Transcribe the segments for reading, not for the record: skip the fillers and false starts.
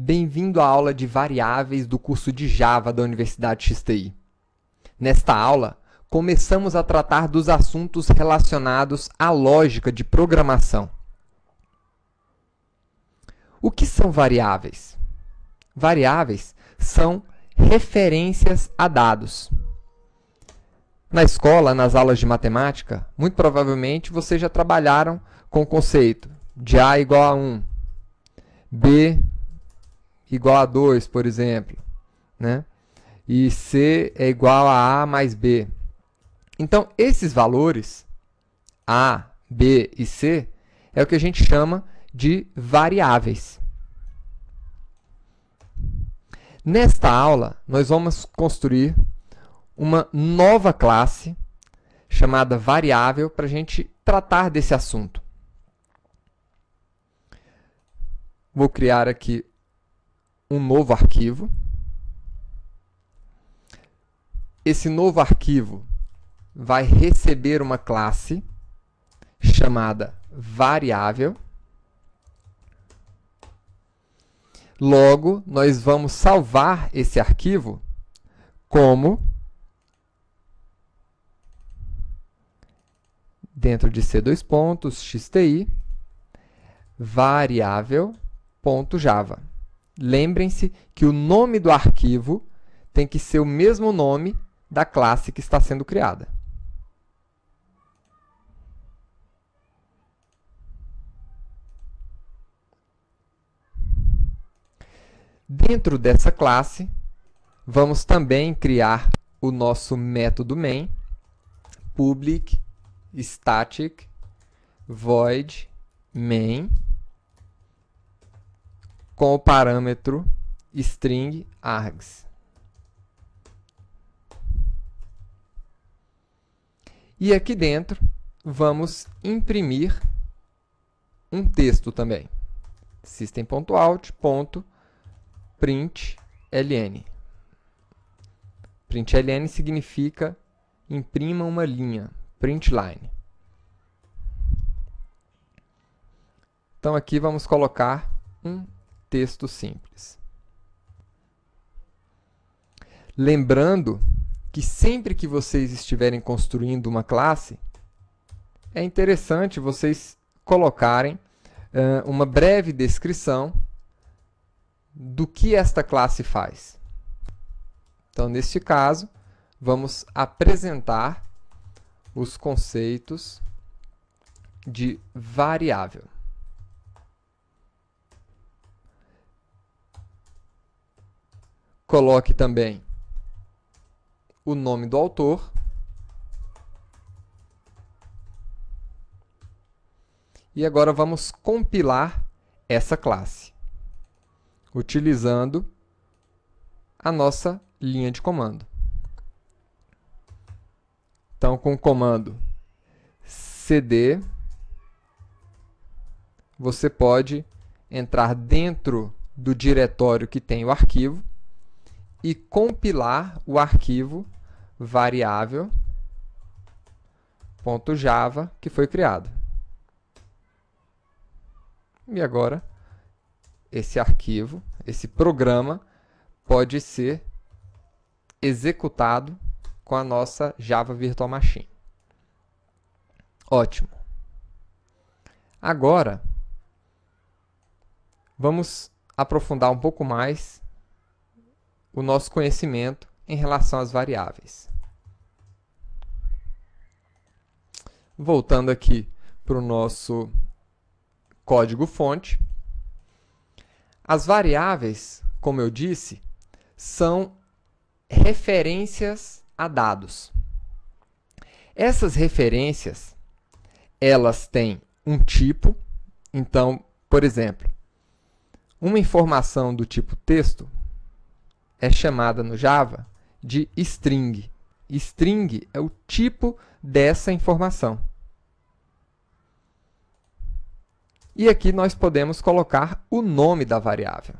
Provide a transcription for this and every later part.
Bem-vindo à aula de variáveis do curso de Java da Universidade XTI. Nesta aula, começamos a tratar dos assuntos relacionados à lógica de programação. O que são variáveis? Variáveis são referências a dados. Na escola, nas aulas de matemática, muito provavelmente vocês já trabalharam com o conceito de A igual a 1, B igual a 2, por exemplo, né? E C é igual a A mais B. Então, esses valores, A, B e C, é o que a gente chama de variáveis. Nesta aula, nós vamos construir uma nova classe chamada variável para a gente tratar desse assunto. Vou criar aqui um novo arquivo. Esse novo arquivo vai receber uma classe chamada variável. Logo, nós vamos salvar esse arquivo como, dentro de C2.xti, variável.java. Lembrem-se que o nome do arquivo tem que ser o mesmo nome da classe que está sendo criada. Dentro dessa classe, vamos também criar o nosso método main, public static void main, com o parâmetro string args. E aqui dentro, vamos imprimir um texto também. System.out.println. Println significa imprima uma linha, println. Então aqui vamos colocar um texto simples. Lembrando que sempre que vocês estiverem construindo uma classe, é interessante vocês colocarem uma breve descrição do que esta classe faz. Então, neste caso, vamos apresentar os conceitos de variável. Coloque também o nome do autor e agora vamos compilar essa classe utilizando a nossa linha de comando. Então, com o comando cd, você pode entrar dentro do diretório que tem o arquivo e compilar o arquivo variável.java que foi criado. E agora, esse arquivo, esse programa, pode ser executado com a nossa Java Virtual Machine. Ótimo. Agora, vamos aprofundar um pouco mais o nosso conhecimento em relação às variáveis. Voltando aqui para o nosso código-fonte. As variáveis, como eu disse, são referências a dados. Essas referências, elas têm um tipo. Então, por exemplo, uma informação do tipo texto é chamada no Java de string. String é o tipo dessa informação. E aqui nós podemos colocar o nome da variável.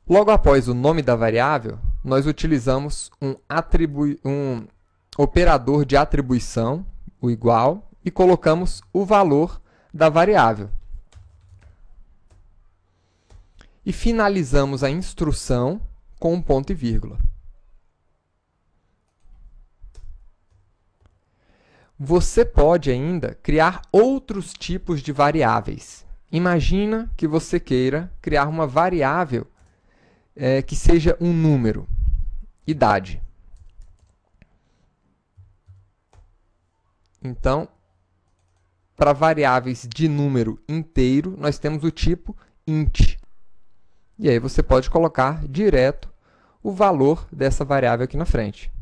Logo após o nome da variável, nós utilizamos um operador de atribuição, o igual, e colocamos o valor da variável. E finalizamos a instrução com um ponto e vírgula. Você pode ainda criar outros tipos de variáveis. Imagina que você queira criar uma variável que seja um número, idade. Então, para variáveis de número inteiro, nós temos o tipo int. E aí você pode colocar direto o valor dessa variável aqui na frente.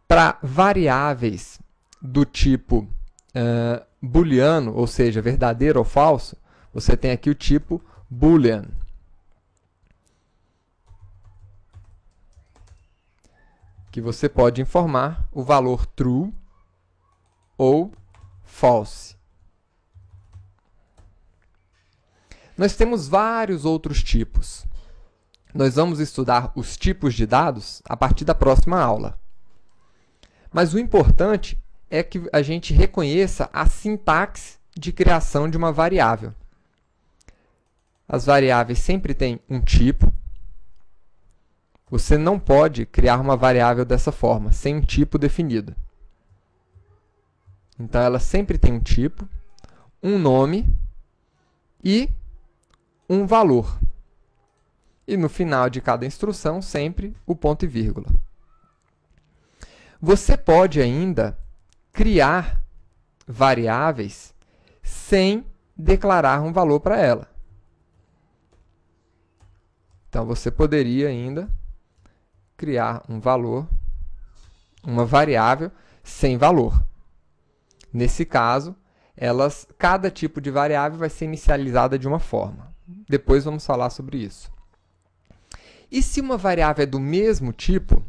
Para variáveis do tipo booleano, ou seja, verdadeiro ou falso, você tem aqui o tipo boolean. Que você pode informar o valor true ou false. Nós temos vários outros tipos. Nós vamos estudar os tipos de dados a partir da próxima aula. Mas o importante é que a gente reconheça a sintaxe de criação de uma variável. As variáveis sempre têm um tipo. Você não pode criar uma variável dessa forma, sem um tipo definido. Então, ela sempre tem um tipo, um nome e um valor. E no final de cada instrução, sempre o ponto e vírgula. Você pode ainda criar variáveis sem declarar um valor para ela. Então, você poderia ainda criar um valor, uma variável sem valor. Nesse caso, cada tipo de variável vai ser inicializada de uma forma. Depois vamos falar sobre isso. E se uma variável é do mesmo tipo,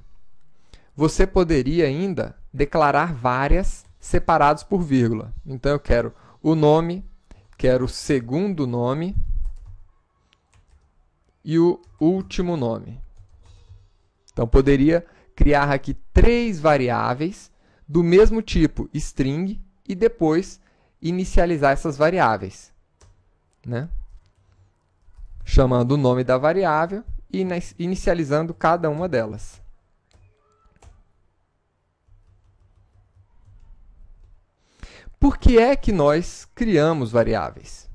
você poderia ainda declarar várias separadas por vírgula. Então, eu quero o nome, quero o segundo nome e o último nome. Então, poderia criar aqui 3 variáveis do mesmo tipo, string, e depois inicializar essas variáveis, né? Chamando o nome da variável e inicializando cada uma delas. Por que é que nós criamos variáveis?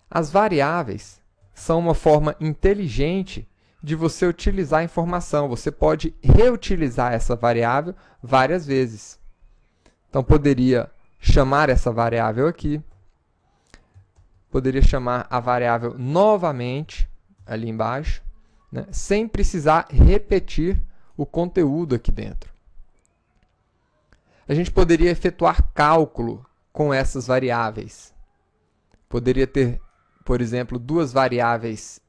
As variáveis são uma forma inteligente de você utilizar a informação. Você pode reutilizar essa variável várias vezes. Então, poderia chamar essa variável aqui. Poderia chamar a variável novamente, ali embaixo, né, sem precisar repetir o conteúdo aqui dentro. A gente poderia efetuar cálculo com essas variáveis. Poderia ter, por exemplo, 2 variáveis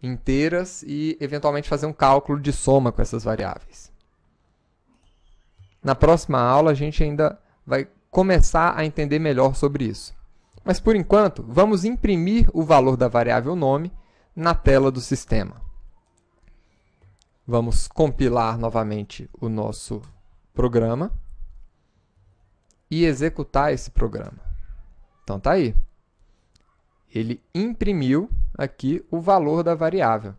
inteiras e, eventualmente, fazer um cálculo de soma com essas variáveis. Na próxima aula, a gente ainda vai começar a entender melhor sobre isso. Mas, por enquanto, vamos imprimir o valor da variável nome na tela do sistema. Vamos compilar novamente o nosso programa e executar esse programa. Então, está aí. Ele imprimiu aqui o valor da variável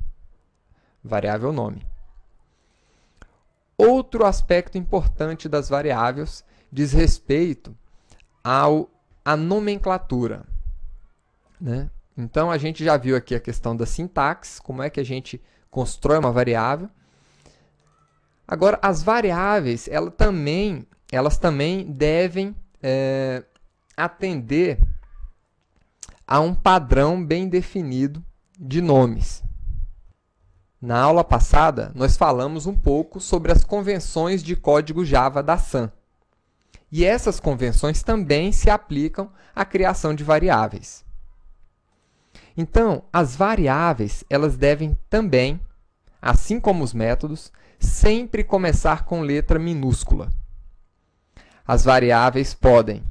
nome. Outro aspecto importante das variáveis diz respeito à nomenclatura, né? Então, a gente já viu aqui a questão da sintaxe, como é que a gente constrói uma variável. Agora, as variáveis, elas também devem atender a um padrão bem definido de nomes. Na aula passada, nós falamos um pouco sobre as convenções de código Java da SAM. E essas convenções também se aplicam à criação de variáveis. Então, as variáveis, elas devem também, assim como os métodos, sempre começar com letra minúscula. As variáveis podem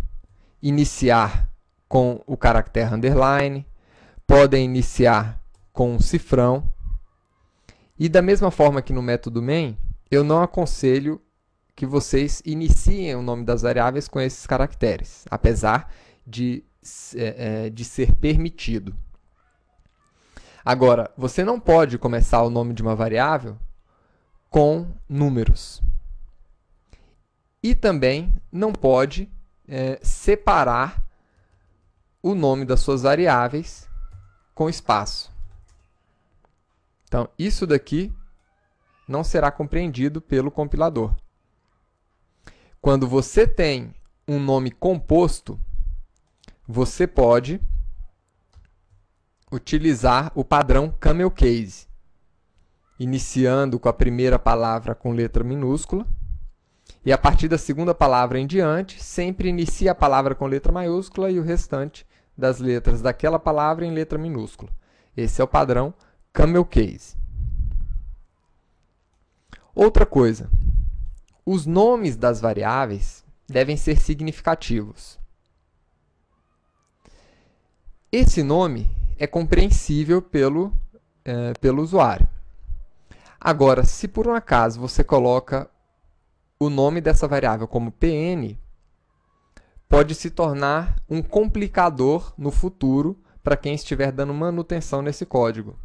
iniciar com o caractere underline, podem iniciar com um cifrão. E da mesma forma que no método main, eu não aconselho que vocês iniciem o nome das variáveis com esses caracteres, apesar de ser permitido. Agora, você não pode começar o nome de uma variável com números. E também não pode separar o nome das suas variáveis com espaço. Então, isso daqui não será compreendido pelo compilador. Quando você tem um nome composto, você pode utilizar o padrão camel case, iniciando com a primeira palavra com letra minúscula, e a partir da segunda palavra em diante, sempre inicia a palavra com letra maiúscula e o restante das letras daquela palavra em letra minúscula. Esse é o padrão camel case. Outra coisa, os nomes das variáveis devem ser significativos. Esse nome é compreensível pelo usuário. Agora, se por um acaso você coloca o nome dessa variável como PN, pode se tornar um complicador no futuro para quem estiver dando manutenção nesse código.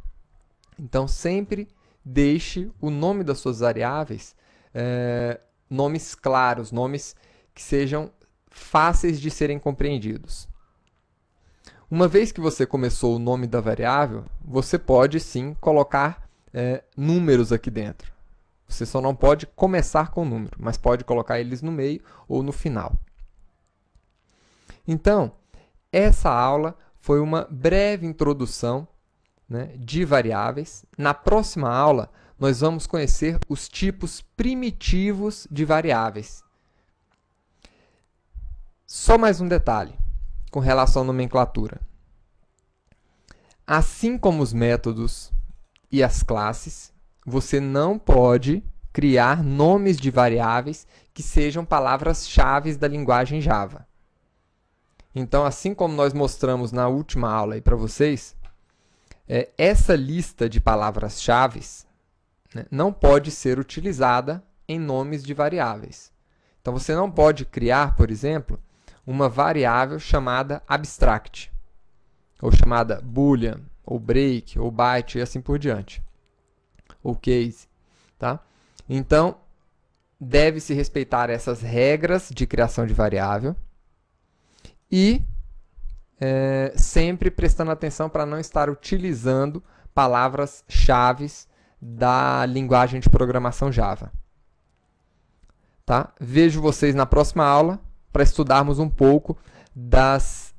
Então, sempre deixe o nome das suas variáveis nomes claros, nomes que sejam fáceis de serem compreendidos. Uma vez que você começou o nome da variável, você pode sim colocar números aqui dentro. Você só não pode começar com número, mas pode colocar eles no meio ou no final. Então, essa aula foi uma breve introdução, né, de variáveis. Na próxima aula, nós vamos conhecer os tipos primitivos de variáveis. Só mais um detalhe com relação à nomenclatura. Assim como os métodos e as classes, você não pode criar nomes de variáveis que sejam palavras-chave da linguagem Java. Então, assim como nós mostramos na última aula aí para vocês, essa lista de palavras-chave, né, não pode ser utilizada em nomes de variáveis. Então, você não pode criar, por exemplo, uma variável chamada abstract, ou chamada boolean, ou break, ou byte, e assim por diante, ou case. Tá? Então, deve-se respeitar essas regras de criação de variável e sempre prestando atenção para não estar utilizando palavras-chave da linguagem de programação Java. Tá? Vejo vocês na próxima aula para estudarmos um pouco das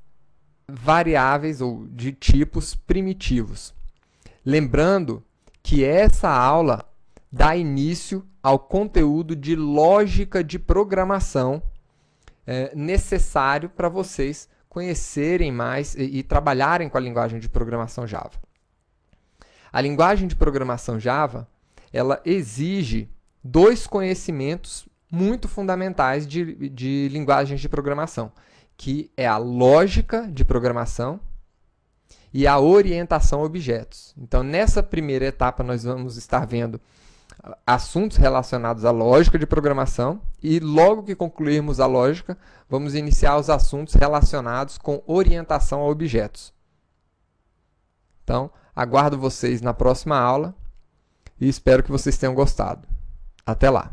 variáveis ou de tipos primitivos. Lembrando que essa aula dá início ao conteúdo de lógica de programação necessário para vocês conhecerem mais e trabalharem com a linguagem de programação Java. A linguagem de programação Java, ela exige dois conhecimentos muito fundamentais de linguagens de programação, que é a lógica de programação e a orientação a objetos. Então, nessa primeira etapa, nós vamos estar vendo assuntos relacionados à lógica de programação e, logo que concluirmos a lógica, vamos iniciar os assuntos relacionados com orientação a objetos. Então, aguardo vocês na próxima aula e espero que vocês tenham gostado. Até lá!